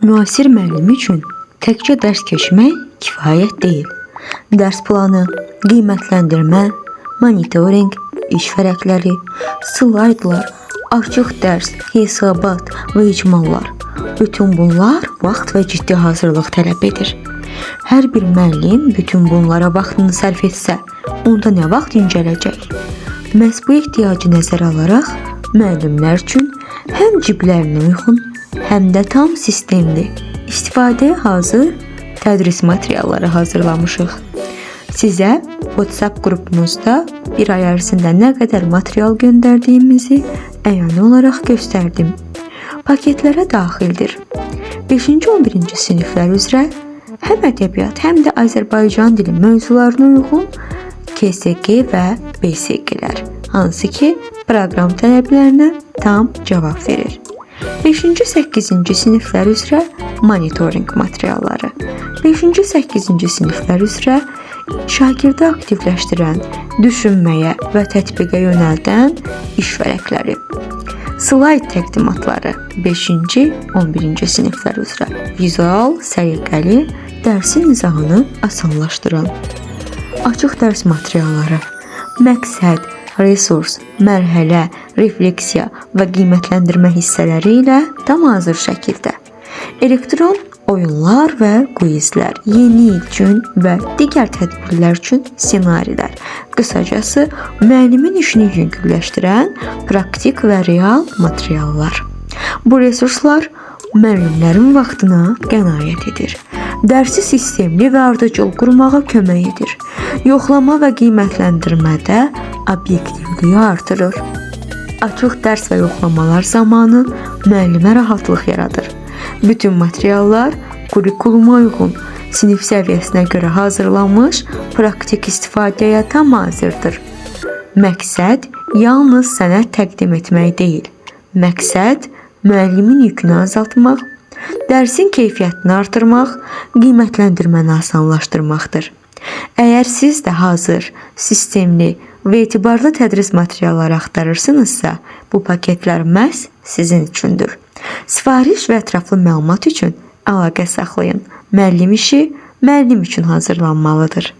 Müasir müəllim üçün təkcə dərs keçmək kifayət deyil. Dərs planı, qiymətləndirmə, monitorinq, iş vərəqləri, slaydlar, açıq dərs, hesabat və icmallar. Bütün bunlar vaxt və ciddi hazırlıq tələb edir. Hər bir müəllim bütün bunlara vaxtını sərf etsə, onda nə vaxt incələcək? Məhz bu ehtiyacı nəzərə alaraq müəllimlər üçün həm ciblərinə uyğun, həm də tam sistemli, istifadəyə hazır tədris materialları hazırlamışıq. Sizə WhatsApp qrupumuzda bir ay ərzində nə qədər material göndərdiyimizi əyani olaraq göstərdim. Paketlərə daxildir. 5-ci 11-ci siniflər üzrə həm ədəbiyyat, həm də Azərbaycan dili mövzularına uyğun KSG və BSG-lər, hansı ki, proqram tələblərinə tam cavab verir. 5-ci 8-ci siniflər üzrə monitorinq materialları, 5-ci 8-ci siniflər üzrə şagirdi aktivləşdirən, düşünməyə və tətbiqə yönəldən iş vərəqləri, slayd təqdimatları 5-ci 11-ci siniflər üzrə vizual, səliqəli, dərsin izahını asanlaşdıran açıq dərs materialları, məqsəd, resurs, mərhələ, refleksiya və qiymətləndirmə hissələri ilə tam hazır şəkildə, elektron oyunlar və quizlər, yeni il üçün və digər tədbirlər üçün ssenarilər, qısacası müəllimin işini yüngülləşdirən praktik və real materiallar. Bu resurslar müəllimlərin vaxtına qənaət edir. Dərsi sistemli və ardıcıl qurmağa kömək edir. Yoxlama və qiymətləndirmədə obyektivliyi artırır. Açıq dərs və yoxlamalar zamanı müəllimə rahatlıq yaradır. Bütün materiallar kurikuluma uyğun, sinif səviyyəsinə görə hazırlanmış, praktik istifadəyə tam hazırdır. Məqsəd yalnız sənəd təqdim etmək deyil. Məqsəd müəllimin yükünü azaltmaq, dərsin keyfiyyətini artırmaq, qiymətləndirməni asanlaşdırmaqdır. Əgər siz də hazır, sistemli və etibarlı tədris materialları axtarırsınızsa, bu paketlər məhz sizin üçündür. Sifariş və ətraflı məlumat üçün əlaqə saxlayın. Müəllim işi müəllim üçün hazırlanmalıdır.